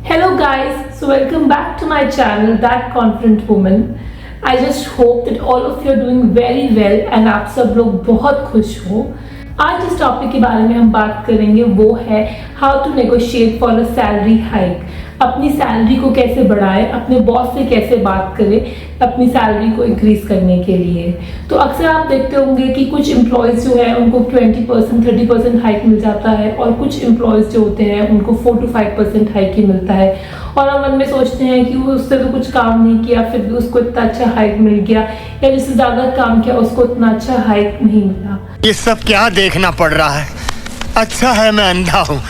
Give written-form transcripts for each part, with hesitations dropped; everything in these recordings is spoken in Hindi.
Hello guys, so welcome back to my channel That Confident Woman. I just hope that all of you are doing very well and आप सब लोग बहुत खुश हो। आज जिस टॉपिक के बारे में हम बात करेंगे वो है how to negotiate for a salary hike. अपनी सैलरी को कैसे बढ़ाएं, अपने बॉस से कैसे बात करें अपनी सैलरी को इंक्रीज करने के लिए। तो अक्सर आप देखते होंगे कि कुछ एम्प्लॉयज जो है उनको 20% 30% हाइक मिल जाता है और कुछ एम्प्लॉयज जो होते हैं उनको 4 to 5% हाइक ही मिलता है और हम मन में सोचते हैं कि वो उससे तो कुछ काम नहीं किया फिर भी उसको इतना अच्छा हाइक मिल गया, या जिससे ज्यादा काम किया उसको इतना अच्छा हाइक नहीं मिला। ये सब क्या देखना पड़ रहा है? अच्छा है मैं अंधा हूँ।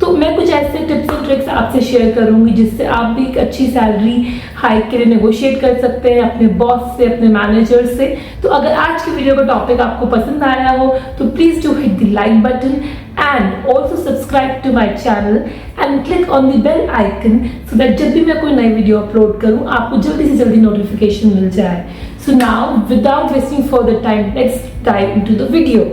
तो मैं कुछ ऐसे टिप्स एंड ट्रिक्स आपसे शेयर करूंगी जिससे आप भी एक अच्छी सैलरी हाइक के लिए नेगोशिएट कर सकते हैं अपने बॉस से, अपने मैनेजर से। तो अगर आज की वीडियो का टॉपिक आपको पसंद आया हो तो please do hit the like button and also subscribe to my channel and click on the bell icon so that जब भी मैं कोई नई वीडियो अपलोड करूं आपको जल्दी से जल्दी नोटिफिकेशन मिल जाए। So now without wasting further time let's dive into the video.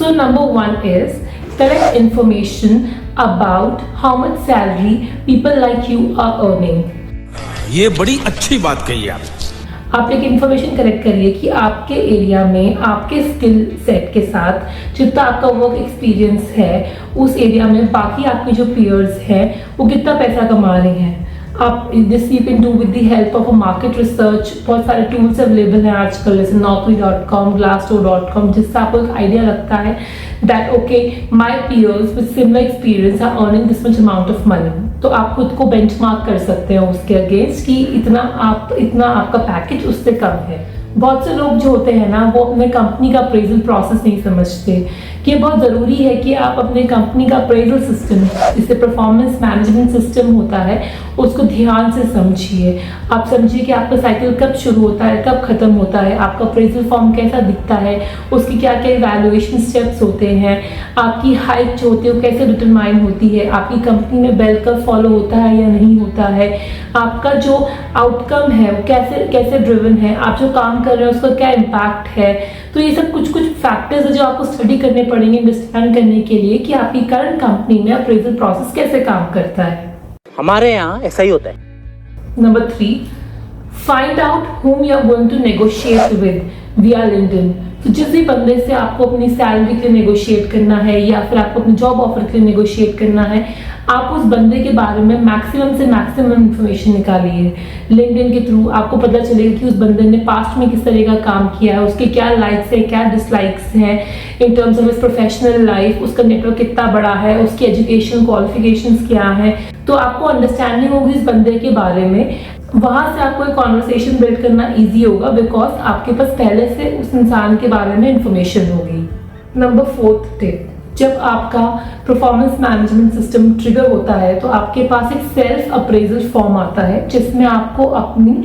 So number one is correct information about how much salary people like you are earning. ये बड़ी अच्छी बात कही आप एक इंफॉर्मेशन कलेक्ट करिए कि आपके एरिया में आपके स्किल सेट के साथ जितना आपका वर्क एक्सपीरियंस है उस एरिया में बाकी आपके जो पीयर्स हैं वो कितना पैसा कमा रहे हैं। आप this you can do with the help of a market research. बहुत सारे टूल्स अवेलेबल हैं आजकल जैसे naukri.com, glassdoor.com, जिससे आपको एक आइडिया लगता है that okay my peers with similar experience are earning this much amount of money. तो आप खुद को बेंचमार्क कर सकते हैं उसके अगेंस्ट कि इतना आपका पैकेज उससे कम है। बहुत से लोग जो होते हैं ना वो अपने कंपनी का अप्रेजल प्रोसेस नहीं समझते कि बहुत ज़रूरी है कि आप अपने कंपनी का अप्रेजल सिस्टम जिससे परफॉर्मेंस मैनेजमेंट सिस्टम होता है उसको ध्यान से समझिए। आप समझिए कि आपका साइकिल कब शुरू होता है कब खत्म होता है, आपका अप्रेजल फॉर्म कैसा दिखता है, उसकी क्या क्या इवैल्यूएशन स्टेप्स होते हैं, आपकी हाइक जो होती है वो कैसे डिटरमाइन होती है, आपकी कंपनी में बेल कर्व फॉलो होता है या नहीं होता है, आपका जो आउटकम है वो कैसे ड्रिवन है, आप जो काम कर रहे हैं उसका क्या इम्पैक्ट है। तो ये सब कुछ फैक्टर्स है जो आपको स्टडी करने पड़ेंगे अंडरस्टैंड करने के लिए कि आपकी करंट कंपनी में अप्रेजल प्रोसेस कैसे काम करता है। हमारे यहाँ ऐसा ही होता है। Number 3, find out whom you are going to negotiate with via LinkedIn। तो जिस भी बंदे से आपको अपनी सैलरी के लिए नेगोशिएट करना है या फिर आपको अपनी जॉब ऑफर के लिए नेगोशिएट करना है आप उस बंदे के बारे में मैक्सिमम से मैक्सिमम इंफॉर्मेशन निकालिए। लिंक्डइन के थ्रू आपको पता चलेगा कि उस बंदे ने पास्ट में किस तरह का काम किया है, उसके क्या लाइक्स है क्या डिसलाइक्स हैं in terms of his professional life, उसका नेटवर्क कितना बड़ा है, उसकी एजुकेशन क्वालिफिकेशंस क्या है। तो आपको अंडरस्टैंडिंग होगी इस बंदे के बारे में। वहां से आपको एक कॉन्वर्सेशन बिल्ड करना ईजी होगा बिकॉज आपके पास पहले से उस इंसान के बारे में इंफॉर्मेशन होगी। नंबर 4th टिप, जब आपका परफॉर्मेंस मैनेजमेंट सिस्टम ट्रिगर होता है तो आपके पास एक सेल्फ अप्रेजल फॉर्म आता है जिसमें आपको अपनी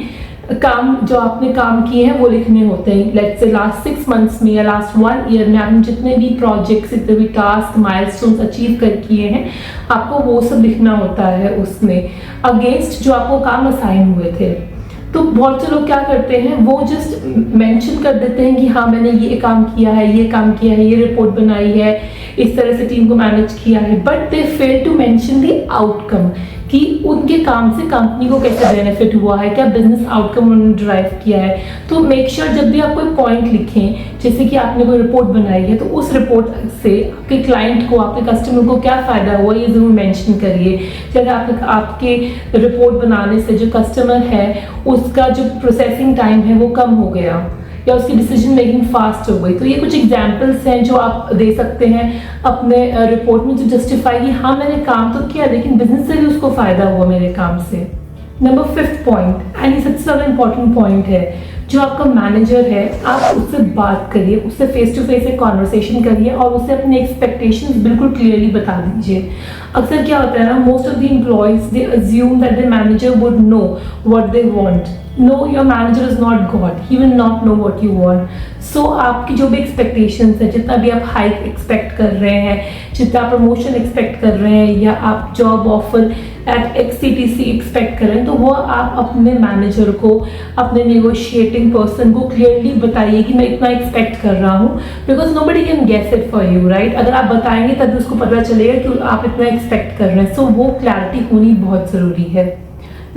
काम जो आपने काम किए हैं वो लिखने होते हैं। लेट्स से लास्ट 6 months में या लास्ट 1 year में आपने जितने भी प्रोजेक्ट्स जितने भी टास्क माइलस्टोन्स अचीव कर किए हैं आपको वो सब लिखना होता है उसमें अगेंस्ट जो आपको काम असाइन हुए थे। तो बहुत से लोग क्या करते हैं वो जस्ट मेंशन कर देते हैं कि हाँ मैंने ये काम किया है ये काम किया है ये रिपोर्ट बनाई है इस तरह से टीम को मैनेज किया है, but they fail to mention the outcome कि उनके काम से कंपनी को कैसे बेनिफिट हुआ है, क्या बिजनेस आउटकम उन्होंने ड्राइव किया है। तो मेक श्योर जब भी आप कोई पॉइंट लिखें जैसे कि आपने कोई रिपोर्ट बनाई है तो उस रिपोर्ट से आपके क्लाइंट को आपके कस्टमर को क्या फायदा हुआ ये जरूर मेंशन करिए। जैसे आपके रिपोर्ट बनाने से जो कस्टमर है उसका जो प्रोसेसिंग टाइम है वो कम हो गया या उसकी डिसीजन मेकिंग फास्ट हो गई। तो ये कुछ एग्जाम्पल्स हैं जो आप दे सकते हैं अपने रिपोर्ट में जो जस्टिफाई कि हाँ मैंने काम तो किया लेकिन बिजनेस से भी उसको फायदा हुआ मेरे काम से। नंबर 5th पॉइंट, एंड ये सबसे ज़्यादा इंपॉर्टेंट पॉइंट है, जो आपका मैनेजर है आप उससे बात करिए, उससे फेस टू फेस एक कॉन्वर्सेशन करिए और उससे अपने एक्सपेक्टेशंस बिल्कुल क्लियरली बता दीजिए। अक्सर क्या होता है ना most of the employees they assume that the manager would know what they want no, your manager is not God, he will not know what you want. So आपकी जो भी एक्सपेक्टेशंस है, जितना भी आप हाइक एक्सपेक्ट कर रहे हैं, जितना प्रमोशन एक्सपेक्ट कर रहे हैं, या आप job offer eight XCTC expect कर रहे हैं, तो वो आप अपने मैनेजर को, अपने नेगोशिएटिंग पर्सन को क्लियरली बताइए कि मैं इतना एक्सपेक्ट कर रहा हूँ, because nobody can guess it for you, right. अगर आप बताएंगे तभी उसको पता चलेगा कि आप इतना एक्सपेक्ट कर रहे हैं. सो वो क्लैरिटी होनी बहुत ज़रूरी है.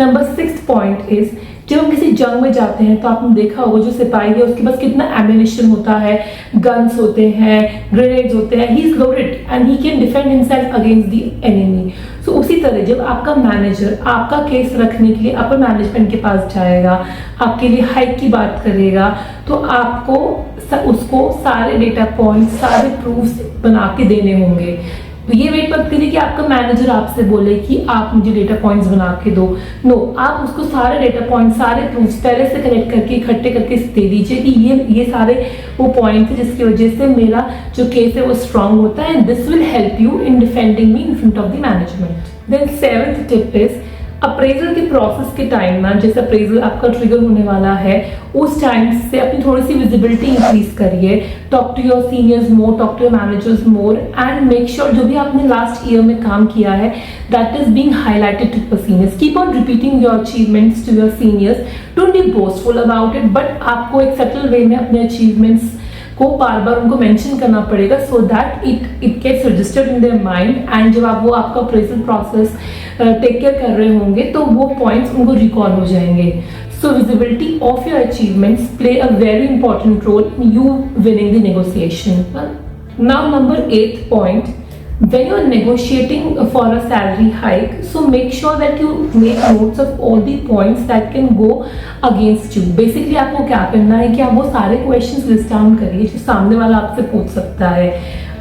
नंबर 6 पॉइंट इज, जब हम किसी जंग में जाते हैं तो आपने देखा होगा जो सिपाही है उसके पास कितना एमिनेशन होता है, गन्स होते हैं, ग्रेनेड्स होते हैं, he is loaded and he can defend himself against the enemy. So उसी तरह जब आपका मैनेजर आपका केस रखने के लिए अपर मैनेजमेंट के पास जाएगा, आपके लिए हाइक की बात करेगा, तो आपको उसको सारे डेटा पॉइंट्स, सारे प्रूफ्स बना के देने होंगे. तो ये वेट मत करिए कि आपका मैनेजर आपसे बोले कि आप मुझे डेटा पॉइंट्स बना के दो. नो, आप उसको सारे डेटा पॉइंट्स, सारे प्रूफ्स पहले से कलेक्ट करके इकट्ठे करके दे दीजिए कि ये सारे वो पॉइंट्स हैं जिसकी वजह से मेरा जो केस है वो स्ट्रांग होता है, and this will help you in defending me in front of the management. Then 7th tip is, appraisal के प्रोसेस के टाइम में, जैसे अप्रेजल आपका ट्रिगर होने वाला है, उस टाइम से अपनी थोड़ी सी विजिबिलिटी इंक्रीज करिए. Talk to your seniors more, talk to your managers more, and make sure जो भी आपने लास्ट ईयर में काम किया है that is being highlighted to your seniors. Keep on repeating your achievements to your seniors. Don't be boastful about it, but आपको एक सटल वे में अपने अचीवमेंट्स को बार बार उनको मेंशन करना पड़ेगा, so that it gets registered in their mind. And जब आप वो आपका अप्रेजल प्रोसेस टेक केयर कर रहे होंगे तो वो पॉइंट्स उनको रिकॉल हो जाएंगे. So visibility of your achievements play a very important role in you winning the negotiation. Now number 8th point, when you are negotiating for a salary hike, so make sure that you make notes of all the points that can go against you. Basically आपको क्या करना है कि आप वो सारे questions list down करिए जो सामने वाला आपसे पूछ सकता है,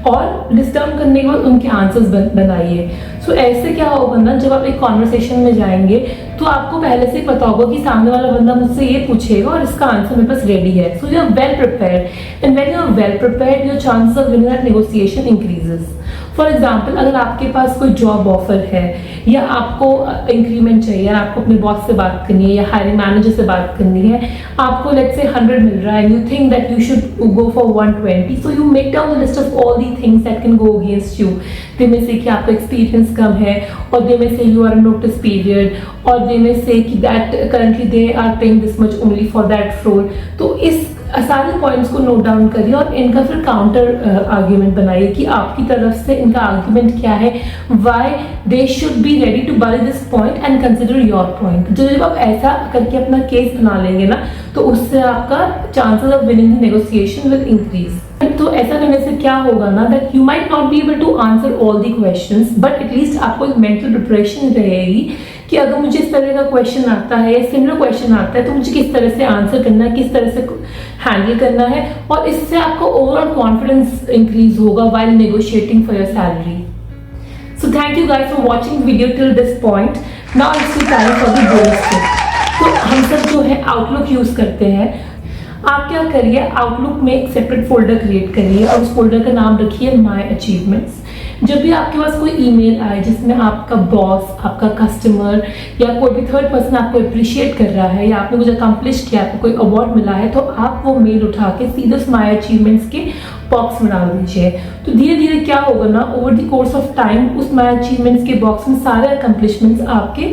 और लिस्ट डाउन करने के बाद उनके आंसर्स बनाइए. सो ऐसे क्या होगा ना, जब आप एक कॉन्वर्सेशन में जाएंगे तो आपको पहले से ही पता होगा कि सामने वाला बंदा मुझसे ये पूछेगा और इसका आंसर मेरे पास रेडी है. So you are well prepared, and when you are well prepared your chances of winning that negotiation increases. For example, अगर आपके पास कोई जॉब ऑफर है, या आपको इंक्रीमेंट चाहिए, आपको अपने बॉस से बात करनी है या हायरिंग मैनेजर से बात करनी है, आपको लेट्स से 100 मिल रहा है, you think that you should go for 120, so you make down the list of all the things that can go against you. दे में से कि आपका एक्सपीरियंस कम है, और दे में से यू आर नोटिस पीरियड, और दे में से कि that currently they are paying this much only for that role. तो इस सारे पॉइंट्स को नोट डाउन करिए और इनका फिर काउंटर आर्ग्यूमेंट बनाइए कि आपकी तरफ से इनका आर्ग्यूमेंट क्या है, why they should be ready to bury this point and consider your point. जब आप ऐसा करके अपना केस बना लेंगे ना, तो उससे आपका chances of winning the negotiation will increase. तो ऐसा करने से क्या होगा ना, that you might not be able to answer all the questions, but at least आपको एक मेंटल प्रिपरेशन रहेगी कि अगर मुझे इस तरह का क्वेश्चन आता है या सिमिलर क्वेश्चन आता है तो मुझे किस तरह से आंसर करना है, किस तरह से हैंडल करना है, और इससे आपका ओवरऑल कॉन्फिडेंस इंक्रीज होगा while negotiating for your salary. So thank you guys for watching video till this point. Now it's the time for the bonus tip. तो हम सब जो है आउटलुक यूज करते हैं. आप क्या करिए, आउटलुक में एक सेपरेट फोल्डर क्रिएट करिए और उस फोल्डर का नाम रखिए माय अचीवमेंट्स. जब भी आपके पास कोई ईमेल आए जिसमें आपका बॉस, आपका कस्टमर या कोई भी थर्ड पर्सन आपको अप्रिशिएट कर रहा है, या आपने कुछ अकम्प्लिश किया, आपको कोई अवार्ड मिला है, तो आप वो मेल उठा के सीधे उस माय अचीवमेंट्स के बॉक्स में डाल दीजिए. तो धीरे धीरे क्या होगा ना, over the course of time उस माय अचीवमेंट्स के बॉक्स में सारे अकम्प्लिशमेंट्स आपके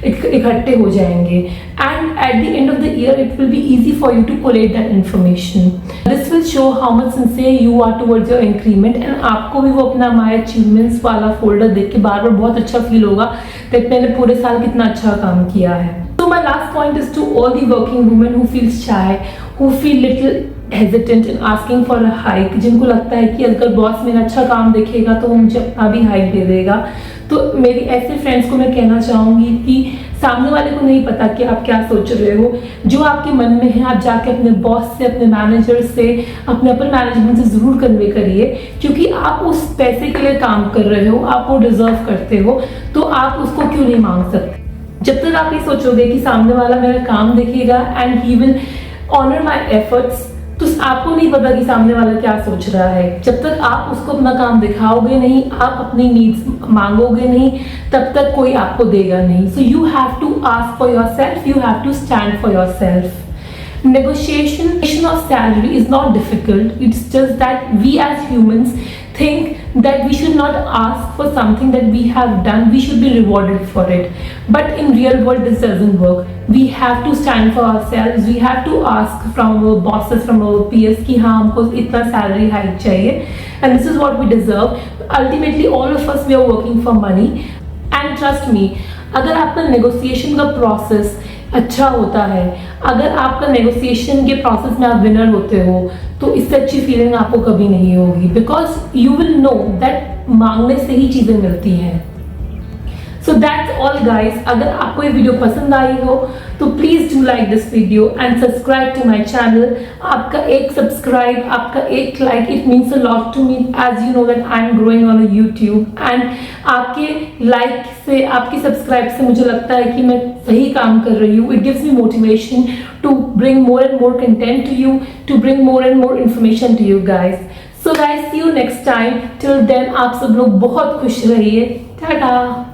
इकट्ठे हो जाएंगे, and at the end of the year it will be easy for you to collate that information. This will show how much sincere you are towards your increment, and आपको भी वो अपना माय अचीवमेंट्स वाला फोल्डर देख के बार बार बहुत अच्छा फील होगा कि मैंने पूरे साल कितना अच्छा काम किया है. So my last point is to all the working women who feel shy, who feel little hesitant in asking for a hike, जिनको लगता है कि अगर बॉस मेरा अच्छा काम देखेगा तो वो मुझे अपना भी हाइक दे देगा. तो मेरी ऐसे फ्रेंड्स को मैं कहना चाहूँगी कि सामने वाले को नहीं पता कि आप क्या सोच रहे हो, जो आपके मन में है आप जाके अपने बॉस से, अपने मैनेजर से, अपने अपर मैनेजमेंट से ज़रूर कन्वे करिए, क्योंकि आप उस पैसे के लिए काम कर रहे हो, आप वो डिजर्व करते हो, तो आप उसको क्यों नहीं मांग सकते. जब तक आप ये सोचोगे कि सामने वाला मेरा काम देखेगा and he will honour my efforts, तो आपको नहीं पता कि सामने वाला क्या सोच रहा है। जब तक आप उसको अपना काम दिखाओगे नहीं, आप अपनी नीड्स मांगोगे नहीं, तब तक कोई आपको देगा नहीं। So you have to ask for yourself, you have to stand for yourself. Negotiation of salary is not difficult. It's just that we as humans think that we should not ask for something that we have done. We should be rewarded for it. But in real world, this doesn't work. We have to stand for ourselves. We have to ask from our bosses, from our peers कि हाँ हमको इतना salary hike चाहिए. And this is what we deserve. Ultimately, all of us, we are working for money. And trust me, अगर आपका negotiation का process अच्छा होता है, अगर आपका नेगोशिएशन के प्रोसेस में आप विनर होते हो, तो इससे अच्छी फीलिंग आपको कभी नहीं होगी, because you will know that मांगने से ही चीजें मिलती हैं। So that's all guys. अगर आपको ये वीडियो पसंद आई हो तो please do like this video and subscribe to my channel. आपका एक सब्सक्राइब, आपका एक like, it means a lot to me, as you know that I am growing on YouTube. And आपके लाइक से, आपके सब्सक्राइब से मुझे लगता है कि मैं सही काम कर रही हूँ। It gives me motivation to bring more and more content to you, to bring more and more information to you guys. So guys, see you next time. Till then आप सब लोग बहुत खुश रहिए। टाटा।